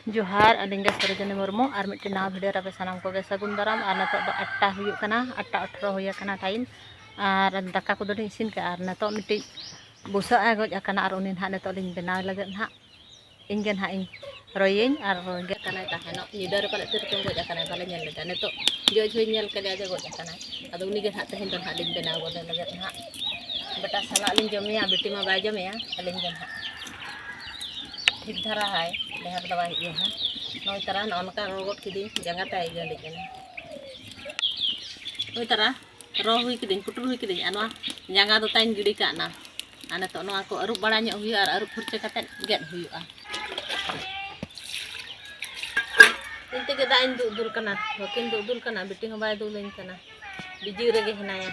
जोहार अलिंगा सरोजनी मुर्मू और मिट्टी नवा वीडियो रे सानाम को सगुन दाराम और नतो 8टा हुयुक कना 8:18 हुया कना टाइम और दाका को दोनी इसिन का और नतो मिट्टी बुसा आ गज कना और उनी हा नतो लिंग बनाव लगत हा इंगेन हा इन रोयिन और गे कना ताहेनो निदर पले तिर को गज कना बाले नेल लेदा नतो जो जो नेल के जा गज कना अदो उनी गे हा तहेन दन हा लिंग बनाव गद लगत हा बेटा साला लिंग जमिया बेटी मा बाय जमिया लिंग जन हा ठीक धरा है देहर दवा ही है नई तरह नौका रोगट किदी जंगा ताई गली कना नई तरह रो हुई किदी पुटुर हुई किदी अनवा जंगा दो ताइन गिडी काना आने तो नवा को अरुप बड़ा ᱧᱚᱜ हुई और अरुप फुरचे कते गेट हुईआ इनते के दाइन दुल कना हकिन दुल कना बेटी हो बाय दुलइन कना बिजी रेगे हनाया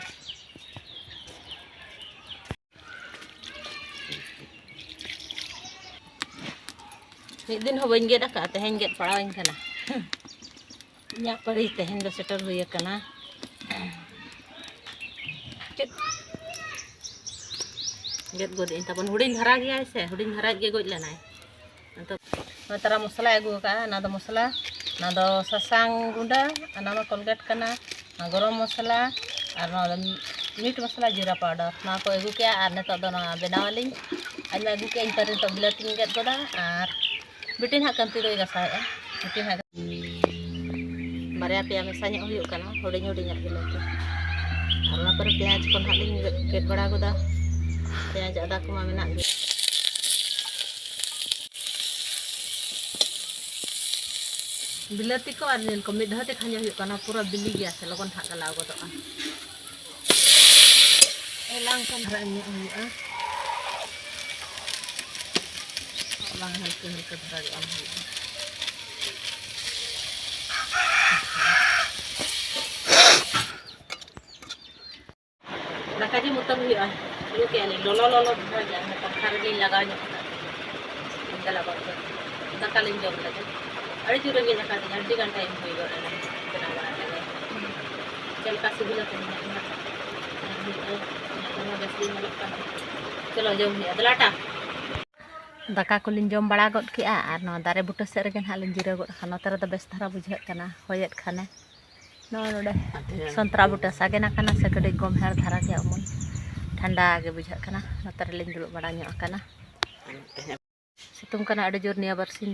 मिद दिन हो बन गेट का तेहन गेट पड़ाइन कना nya पड़ी तेहन दो सेटर हुई कना गेट गोद इन तबन हुडिन धरा गया से हुडिन धरा गे गोज लेनाय तो नतरा मसला अगु का ना दो मसला ना दो ससांग गुंडा ना मा कोलगेट कना ना गरम मसला और ना मीट मसला जीरा पाउडर ना को अगु के और नतो दो ना बनावलिन आज अगु के इन तरे तो बिलाटिन गेट गोदा और बिटिन हा कंती दो गसा है बिटिन हा बारिया पे मेसा ᱧᱚᱜ हुयुक कना हुडिन हुडिन बिलाटी और ना पर प्याज को हालिन गेट बड़ा गोदा प्याज आदा को मा मेना गे बिलाती को और नील को मिद हते खाने हुयुक कना पूरा बिली गया से लगन हा गलाव गोदोआ एलांग kan धरा ᱧᱚᱜ हुयुआ lang हल्के हल्के धरा ᱧᱚᱜ हुयुआ दाका जी मुतम हुयुआ ये के ani lolo lolo धरा जा पंखा रे लगा ᱧᱚᱜ इंदा लगा दाका लिंग जम लगे अड़ी जुरे गे दाका दी अड्डी घंटा इन हुई गोरे बना बना लगे चल का सिबिला तो चलो जम हुई अदलाटा दाका को लिंग जम बड़ा गद के और न दारे बुटा से रे हा लिंग जिरा गद खाना तर बेस धारा बुझे कना होयत खाने नोडे संतरा बुटा सागे ना कना से कड़ी गम हेर धारा के अमन ठंडा के बुझे कना नतर लिंग दुलु बड़ा ᱧᱚᱜ कना सितुंग कना अड़ी जोर निया बरसिन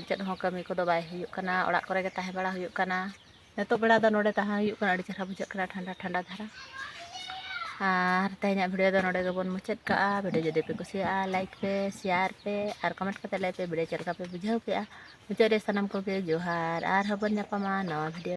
चेद हो कमी को दो बाय हुयुक कना ओड़ा करे के ताहे बड़ा हुयुक कना नेतो बेड़ा दो नोडे ताहा हुयुक कना अड़ी चेहरा बुझे कना ठंडा ठंडा धारा और तेहना वीडियो दो नोडे गबन मुचाद का वीडियो जदि पे कुसिया लाइक पे शेयर पे और कमेंट करते लाई पे वीडियो चलका पे बुझाव के मुचाद रे सनम को के जोहार और हबन न्यापामा नवा वीडियो